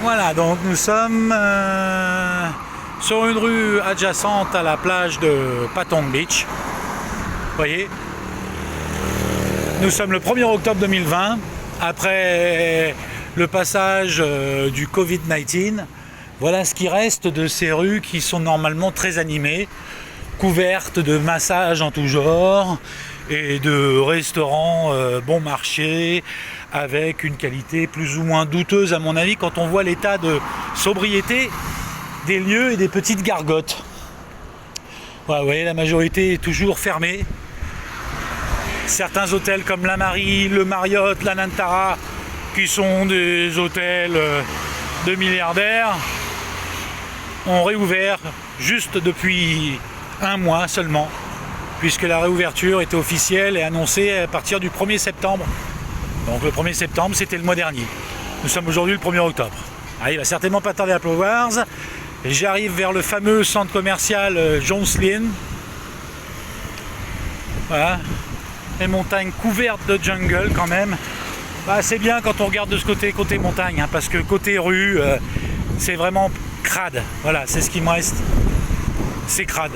Voilà, donc nous sommes sur une rue adjacente à la plage de Patong Beach. Vous voyez, nous sommes le 1er octobre 2020, après le passage du Covid-19. Voilà ce qui reste de ces rues qui sont normalement très animées, couvertes de massages en tout genre et de restaurants bon marché avec une qualité plus ou moins douteuse à mon avis quand on voit l'état de sobriété des lieux et des petites gargotes. Voilà, vous voyez, la majorité est toujours fermée. Certains hôtels comme la Marie, le Marriott, la Nantara, qui sont des hôtels de milliardaires, ont réouvert juste depuis un mois seulement, puisque la réouverture était officielle et annoncée à partir du 1er septembre. Donc le 1er septembre, c'était le mois dernier. Nous sommes aujourd'hui le 1er octobre. Ah, il va certainement pas tarder à pleuvoir. J'arrive vers le fameux centre commercial Jonslin. Voilà. Les montagnes couvertes de jungle quand même. Bah, c'est bien quand on regarde de ce côté montagne, hein, parce que côté rue, c'est vraiment crade. Voilà, c'est ce qui me reste. C'est crade.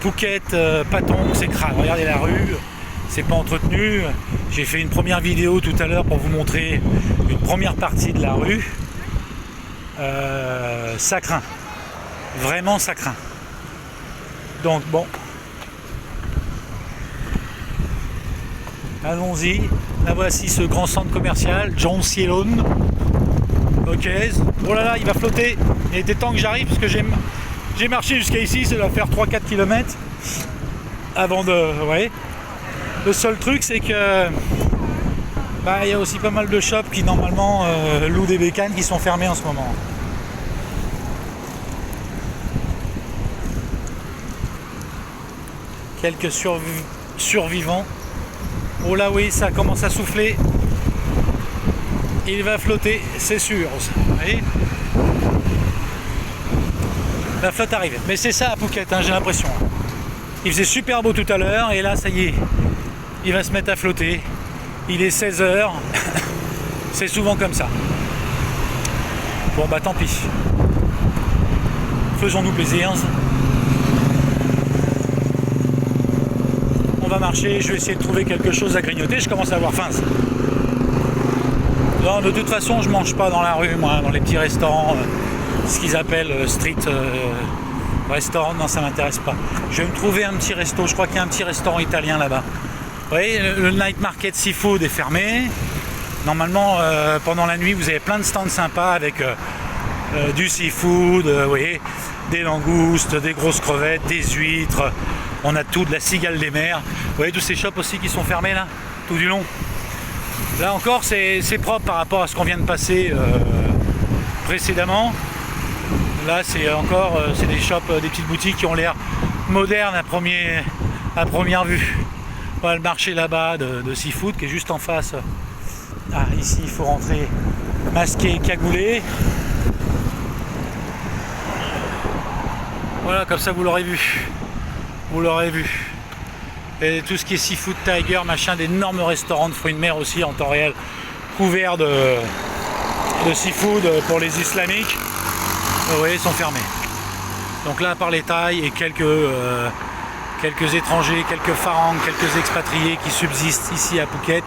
Phuket, Patong, c'est crade. Regardez la rue, c'est pas entretenu. J'ai fait une première vidéo tout à l'heure pour vous montrer une première partie de la rue. Ça craint. Vraiment, ça craint. Donc bon. Allons-y. Là voici ce grand centre commercial, Jonslin. Ok. Oh là là, il va flotter. Il était temps que j'arrive parce que j'ai marché jusqu'à ici, ça doit faire 3-4 km avant de. Ouais. Le seul truc c'est que il y a aussi pas mal de shops qui normalement louent des bécanes qui sont fermées en ce moment. Quelques survivants. Oh là oui, ça commence à souffler. Il va flotter, c'est sûr. Vous voyez, la flotte arrive. Mais c'est ça à Phuket, hein, j'ai l'impression. Il faisait super beau tout à l'heure et là, ça y est, il va se mettre à flotter. Il est 16h. C'est souvent comme ça. Bon bah tant pis. Faisons-nous plaisir. On va marcher, je vais essayer de trouver quelque chose à grignoter. Je commence à avoir faim. Non, de toute façon, je mange pas dans la rue, moi, dans les petits restaurants, ce qu'ils appellent street restaurant. Non, ça m'intéresse pas. Je vais me trouver un petit resto. Je crois qu'il y a un petit restaurant italien là-bas. Vous voyez, le night market seafood est fermé. Normalement, pendant la nuit, vous avez plein de stands sympas avec du seafood, vous voyez, des langoustes, des grosses crevettes, des huîtres. On a tout, de la cigale des mers. Vous voyez tous ces shops aussi qui sont fermés là, tout du long. Là encore, c'est propre par rapport à ce qu'on vient de passer précédemment. Là, c'est encore c'est des shops, des petites boutiques qui ont l'air modernes à première vue. Voilà le marché là-bas de seafood qui est juste en face. Ah, ici, il faut rentrer masqué, cagoulé. Voilà, comme ça, vous l'aurez vu. Vous l'aurez vu. Et tout ce qui est seafood tiger, machin, d'énormes restaurants de fruits de mer aussi en temps réel, couverts de seafood pour les islamiques. Vous voyez, sont fermés. Donc là, à part les Thaïs et quelques étrangers, quelques farangs, quelques expatriés qui subsistent ici à Phuket,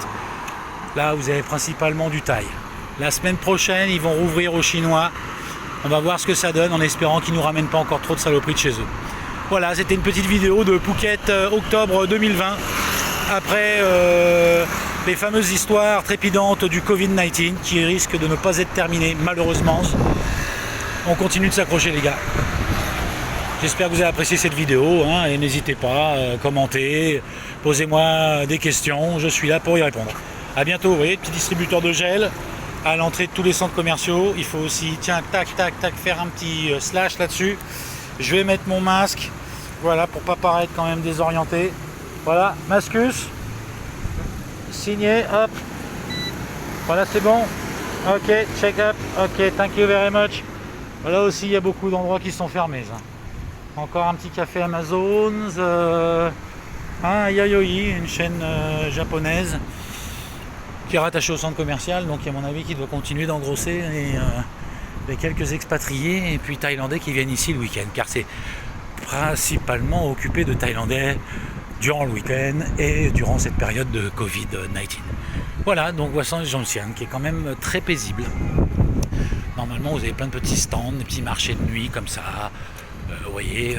là, vous avez principalement du Thaï. La semaine prochaine, ils vont rouvrir aux Chinois. On va voir ce que ça donne en espérant qu'ils ne nous ramènent pas encore trop de saloperies de chez eux. Voilà, c'était une petite vidéo de Phuket octobre 2020 après les fameuses histoires trépidantes du Covid-19 qui risquent de ne pas être terminées malheureusement. On continue de s'accrocher les gars. J'espère que vous avez apprécié cette vidéo hein, et n'hésitez pas à commenter, posez-moi des questions, je suis là pour y répondre. A bientôt, vous voyez, petit distributeur de gel à l'entrée de tous les centres commerciaux. Il faut aussi, tiens, tac, tac, tac, faire un petit slash là-dessus. Je vais mettre mon masque, voilà, pour pas paraître quand même désorienté. Voilà, mascus, signé, hop. Voilà, c'est bon. Ok, check up, ok, thank you very much. Voilà aussi, il y a beaucoup d'endroits qui sont fermés. Ça. Encore un petit café Amazon, Yayoi, une chaîne japonaise. qui est rattaché au centre commercial, donc à mon avis qui doit continuer d'engrosser les quelques expatriés et puis thaïlandais qui viennent ici le week-end, car c'est principalement occupé de Thaïlandais durant le week-end et durant cette période de Covid-19. Voilà, donc Western Junction qui est quand même très paisible. Normalement vous avez plein de petits stands, des petits marchés de nuit comme ça, vous voyez,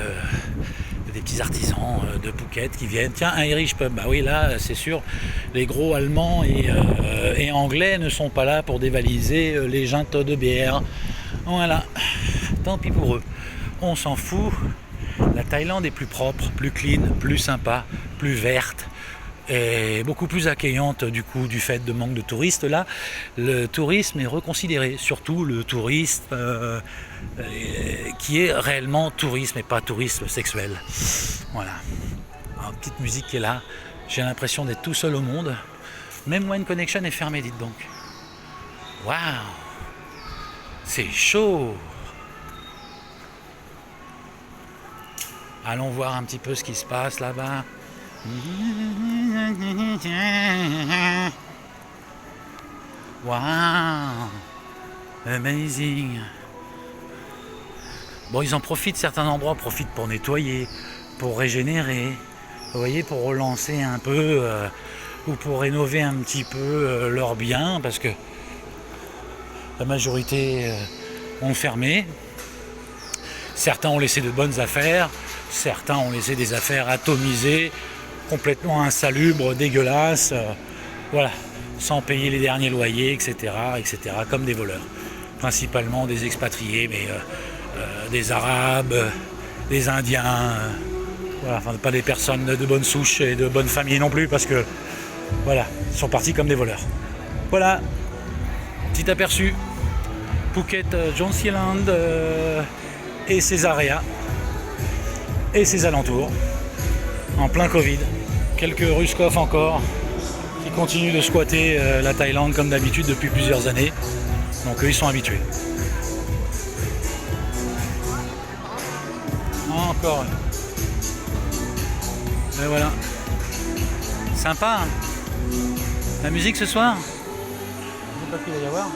des petits artisans de Phuket qui viennent. Tiens, un Irish pub, bah oui, là c'est sûr, les gros allemands et anglais ne sont pas là pour dévaliser les juntes de bière. Voilà, tant pis pour eux, on s'en fout. La Thaïlande est plus propre, plus clean, plus sympa, plus verte et beaucoup plus accueillante du coup du fait de manque de touristes. Là, le tourisme est reconsidéré, surtout le tourisme qui est réellement tourisme et pas tourisme sexuel. Voilà. Alors, petite musique qui est là. J'ai l'impression d'être tout seul au monde. Même One Connection est fermé, dites donc. Waouh, c'est chaud. Allons voir un petit peu ce qui se passe là-bas. Waouh, amazing. Bon, ils en profitent, certains endroits profitent pour nettoyer, pour régénérer, vous voyez, pour relancer un peu ou pour rénover un petit peu leurs biens, parce que la majorité ont fermé. Certains ont laissé de bonnes affaires, certains ont laissé des affaires atomisées, complètement insalubres, dégueulasses, voilà, sans payer les derniers loyers, etc., comme des voleurs. Principalement des expatriés, mais des Arabes, des Indiens, voilà, enfin pas des personnes de bonne souche et de bonne famille non plus, parce que voilà, ils sont partis comme des voleurs. Voilà, petit aperçu. Phuket, Jomtien Island et ses aréas et ses alentours, en plein Covid. Quelques Ruskov encore qui continuent de squatter la Thaïlande comme d'habitude depuis plusieurs années. Donc eux ils sont habitués. Encore. Et voilà. Sympa. Hein, la musique ce soir. Je sais pas ce qu'il va y avoir.